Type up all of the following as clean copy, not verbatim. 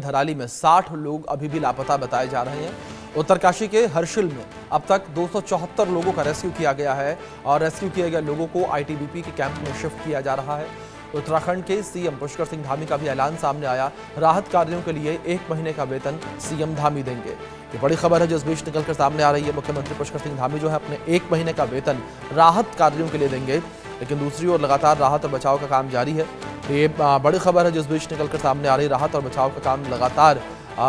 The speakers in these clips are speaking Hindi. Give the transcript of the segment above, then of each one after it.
धराली में 60 लोग अभी भी लापता बताए जा रहे हैं। उत्तरकाशी के हर्षिल में अब तक 274 लोगों का रेस्क्यू किया गया है और रेस्क्यू किए गए लोगों को आईटीबीपी के कैंप में शिफ्ट किया जा रहा है। उत्तराखंड के सीएम पुष्कर सिंह धामी का भी ऐलान सामने आया। राहत कार्यों के लिए 1 महीने का वेतन सीएम धामी देंगे। ये बड़ी खबर है जो इस बीच निकलकर सामने आ रही है। मुख्यमंत्री पुष्कर सिंह धामी जो है अपने 1 महीने का वेतन राहत कार्यों के लिए देंगे, लेकिन दूसरी ओर लगातार राहत और बचाव का काम जारी है। ये बड़ी खबर है जो इस बीच निकलकर सामने आ रही। राहत और बचाव का काम लगातार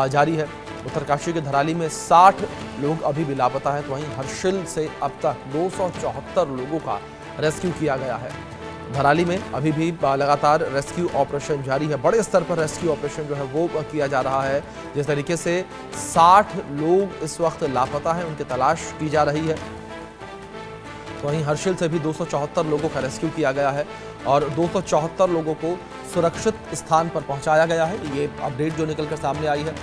जारी है। उत्तरकाशी के धराली में 60 लोग अभी भी लापता हैं, तो वहीं हर्षिल से अब तक 274 लोगों का रेस्क्यू किया गया है। धराली में अभी भी लगातार रेस्क्यू ऑपरेशन जारी है। बड़े स्तर पर रेस्क्यू ऑपरेशन जो है वो किया जा रहा है। जिस तरीके से 60 लोग इस वक्त लापता हैं, उनकी तलाश की जा रही है। तो वहीं हर्षिल से भी 274 लोगों का रेस्क्यू किया गया है और 274 लोगों को सुरक्षित स्थान पर पहुंचाया गया है। ये अपडेट जो निकलकर सामने आई है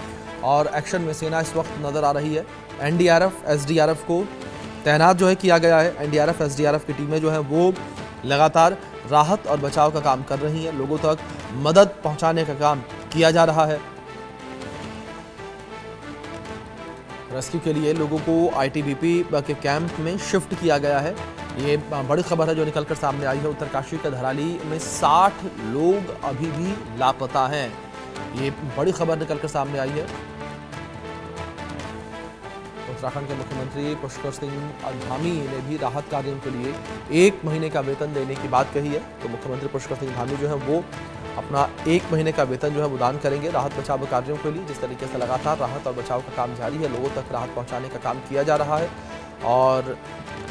और एक्शन में सेना इस वक्त नजर आ रही है। एनडीआरएफ, एसडीआरएफ को तैनात जो है किया गया है। एनडीआरएफ, एसडीआरएफ की टीमें जो है वो लगातार राहत और बचाव का काम कर रही हैं। लोगों तक मदद पहुंचाने का काम किया जा रहा है। रेस्क्यू के लिए लोगों को आईटीबीपी के कैंप में शिफ्ट किया गया है। ये बड़ी खबर है जो निकलकर सामने आई है। उत्तरकाशी के धराली में 60 लोग अभी भी लापता हैं। ये बड़ी खबर निकलकर सामने आई है। उत्तराखंड के मुख्यमंत्री पुष्कर सिंह धामी ने भी राहत कार्यों के लिए 1 महीने का वेतन देने की बात कही है। तो मुख्यमंत्री पुष्कर सिंह धामी जो है वो अपना 1 महीने का वेतन जो है वो दान करेंगे राहत बचाव कार्यों के लिए। जिस तरीके से लगातार राहत और बचाव का काम जारी है, लोगों तक राहत पहुंचाने का काम किया जा रहा है। और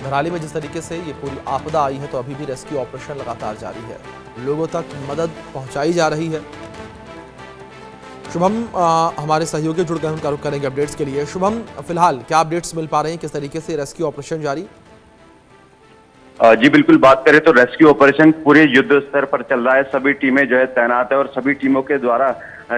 धराली में जिस तरीके से ये पूरी आपदा आई है, तो अभी भी रेस्क्यू ऑपरेशन लगातार जारी है। लोगों तक मदद पहुंचाई जा रही है। शुभम हमारे सहयोगी जुड़ गए, उनका रुख करेंगे अपडेट्स के लिए। शुभम, फिलहाल क्या अपडेट्स मिल पा रहे हैं, किस तरीके से रेस्क्यू ऑपरेशन जारी? जी बिल्कुल, बात करें तो रेस्क्यू ऑपरेशन पूरे युद्ध स्तर पर चल रहा है। सभी टीमें जो है तैनात है और सभी टीमों के द्वारा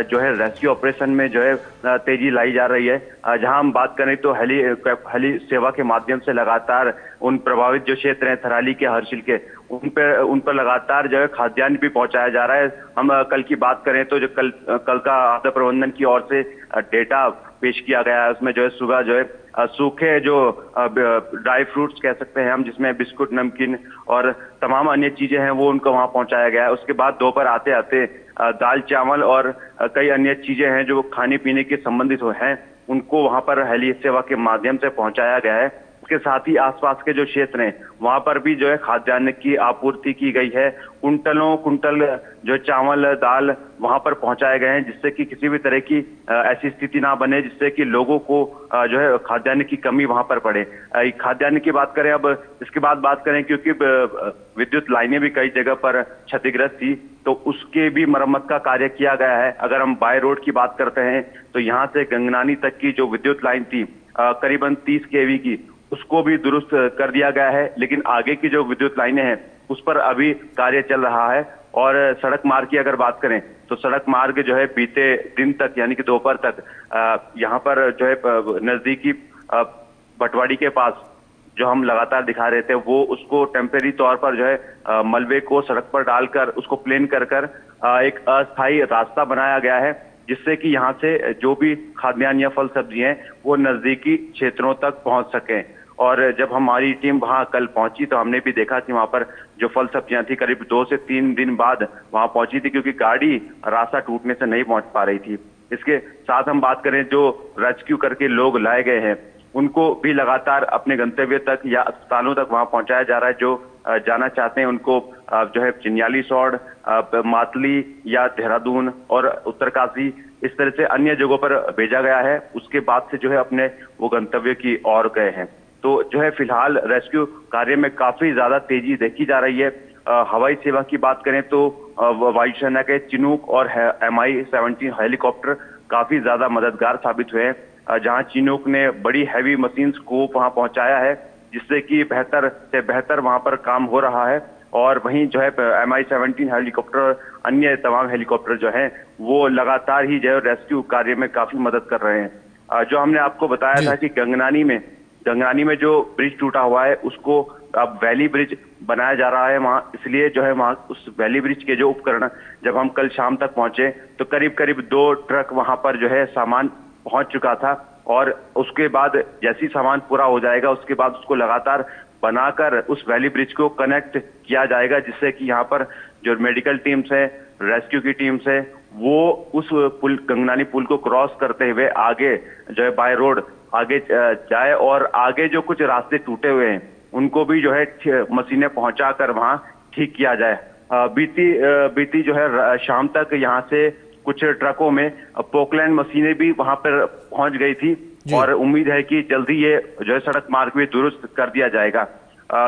जो है रेस्क्यू ऑपरेशन में जो है तेजी लाई जा रही है। जहां हम बात करें तो हेली सेवा के माध्यम से लगातार उन प्रभावित जो क्षेत्र हैं थराली के, हर्षिल के, उन पर लगातार जो है खाद्यान्न भी पहुंचाया जा रहा है। हम कल की बात करें तो जो कल का आपदा प्रबंधन की ओर से डेटा पेश किया गया है, उसमें जो है सुबह जो है सूखे जो ड्राई फ्रूट्स कह सकते हैं हम, जिसमें बिस्कुट, नमकीन और तमाम अन्य चीजें हैं, वो उनको वहां पहुंचाया गया है। उसके बाद दोपहर आते आते दाल, चावल और कई अन्य चीजें हैं जो खाने पीने के संबंधित हैं, उनको वहां पर हेली सेवा के माध्यम से पहुंचाया गया है। इसके साथ ही आसपास के जो क्षेत्र हैं वहां पर भी जो है खाद्यान्न की आपूर्ति की गई है। कुंटल जो चावल, दाल वहां पर पहुंचाए गए हैं, जिससे कि किसी भी तरह की ऐसी स्थिति ना बने जिससे कि लोगों को जो है खाद्यान्न की कमी वहां पर पड़े। खाद्यान्न की बात करें, अब इसके बाद बात करें, क्योंकि विद्युत लाइनें भी कई जगह पर क्षतिग्रस्त थी, तो उसके भी मरम्मत का कार्य किया गया है। अगर हम बाय रोड की बात करते हैं तो यहाँ से गंगनानी तक की जो विद्युत लाइन थी करीबन 30 kV की, उसको भी दुरुस्त कर दिया गया है। लेकिन आगे की जो विद्युत लाइनें हैं उस पर अभी कार्य चल रहा है। और सड़क मार्ग की अगर बात करें तो सड़क मार्ग जो है बीते दिन तक यानी कि दोपहर तक यहाँ पर जो है नजदीकी भटवाड़ी के पास जो हम लगातार दिखा रहे थे, वो उसको टेम्परेरी तौर पर जो है मलबे को सड़क पर डालकर उसको प्लेन कर एक अस्थायी रास्ता बनाया गया है, जिससे कि यहाँ से जो भी खाद्यान्न या फल सब्जी हैं वो नजदीकी क्षेत्रों तक पहुंच सकें। और जब हमारी टीम वहां कल पहुंची तो हमने भी देखा कि वहां पर जो फल सब्जियां थी करीब 2 से 3 दिन बाद वहां पहुंची थी, क्योंकि गाड़ी रास्ता टूटने से नहीं पहुंच पा रही थी। इसके साथ हम बात करें, जो रेस्क्यू करके लोग लाए गए हैं उनको भी लगातार अपने गंतव्य तक या अस्पतालों तक वहां पहुंचाया जा रहा है। जो जाना चाहते हैं उनको जो है चिन्यालीसौड़, मातली या देहरादून और उत्तरकाशी, इस तरह से अन्य जगहों पर भेजा गया है। उसके बाद से जो है अपने वो गंतव्य की ओर गए हैं। तो जो है फिलहाल रेस्क्यू कार्य में काफी ज्यादा तेजी देखी जा रही है। हवाई सेवा की बात करें तो वायुसेना के चिनूक और MI-17 हेलीकॉप्टर काफी ज्यादा मददगार साबित हुए हैं। जहां चिनूक ने बड़ी हैवी मशीन को वहां पहुंचाया है, जिससे कि बेहतर से बेहतर वहां पर काम हो रहा है। और वहीं जो है MI-17 हेलीकॉप्टर, अन्य तमाम हेलीकॉप्टर जो हैं वो लगातार ही जो है रेस्क्यू कार्य में काफी मदद कर रहे हैं। जो हमने आपको बताया था कि गंगनानी में गंगनानी में जो ब्रिज टूटा हुआ है उसको अब वैली ब्रिज बनाया जा रहा है वहाँ, इसलिए जो है वहाँ उस वैली ब्रिज के जो उपकरण, जब हम कल शाम तक पहुंचे तो करीब करीब 2 ट्रक वहां पर जो है सामान पहुंच चुका था। और उसके बाद जैसी सामान पूरा हो जाएगा उसके बाद उसको लगातार बनाकर उस वैली ब्रिज को कनेक्ट किया जाएगा, जिससे कि यहाँ पर जो मेडिकल टीम्स है, रेस्क्यू की टीम्स है, वो उस पुल, गंगनानी पुल को क्रॉस करते हुए आगे जो है बाय रोड आगे जाए और आगे जो कुछ रास्ते टूटे हुए हैं उनको भी जो है मशीनें पहुंचाकर वहां ठीक किया जाए। बीती जो है शाम तक यहाँ से कुछ ट्रकों में पोकलैंड मशीनें भी वहां पर पहुंच गई थी और उम्मीद है कि जल्दी ये जो है सड़क मार्ग भी दुरुस्त कर दिया जाएगा।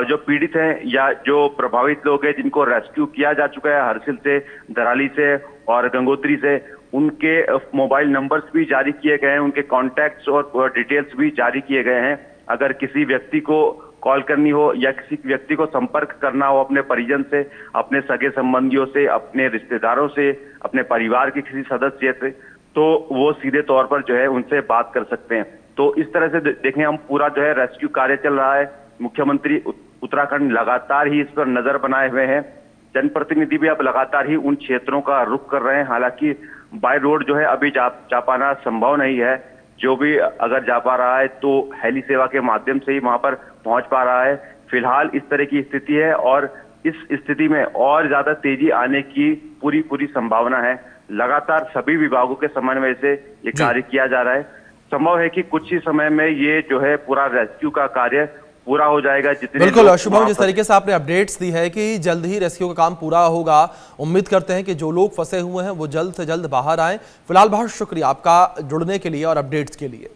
जो पीड़ित हैं या जो प्रभावित लोग हैं जिनको रेस्क्यू किया जा चुका है हरसिल से, दराली से और गंगोत्री से, उनके मोबाइल नंबर्स भी जारी किए गए हैं, उनके कॉन्टैक्ट्स और डिटेल्स भी जारी किए गए हैं। अगर किसी व्यक्ति को कॉल करनी हो या किसी व्यक्ति को संपर्क करना हो अपने परिजन से, अपने सगे संबंधियों से, अपने रिश्तेदारों से, अपने परिवार के किसी सदस्य से, तो वो सीधे तौर पर जो है उनसे बात कर सकते हैं। तो इस तरह से देखें हम पूरा जो है रेस्क्यू कार्य चल रहा है। मुख्यमंत्री उत्तराखंड लगातार ही इस पर नजर बनाए हुए हैं। जनप्रतिनिधि भी अब लगातार ही उन क्षेत्रों का रुख कर रहे हैं। हालांकि बाय रोड जो है अभी जा पाना संभव नहीं है। जो भी अगर जा पा रहा है तो हेली सेवा के माध्यम से ही वहां पर पहुंच पा रहा है। फिलहाल इस तरह की स्थिति है और इस स्थिति में और ज्यादा तेजी आने की पूरी संभावना है। लगातार सभी विभागों के समन्वय से ये कार्य किया जा रहा है। संभव है कि कुछ ही समय में ये जो है पूरा रेस्क्यू का कार्य पूरा हो जाएगा। जितने बिल्कुल शुभम, जिस तरीके से आपने अपडेट्स दी है कि जल्द ही रेस्क्यू का काम पूरा होगा, उम्मीद करते हैं कि जो लोग फंसे हुए हैं वो जल्द से जल्द बाहर आएं। फिलहाल बहुत शुक्रिया आपका जुड़ने के लिए और अपडेट्स के लिए।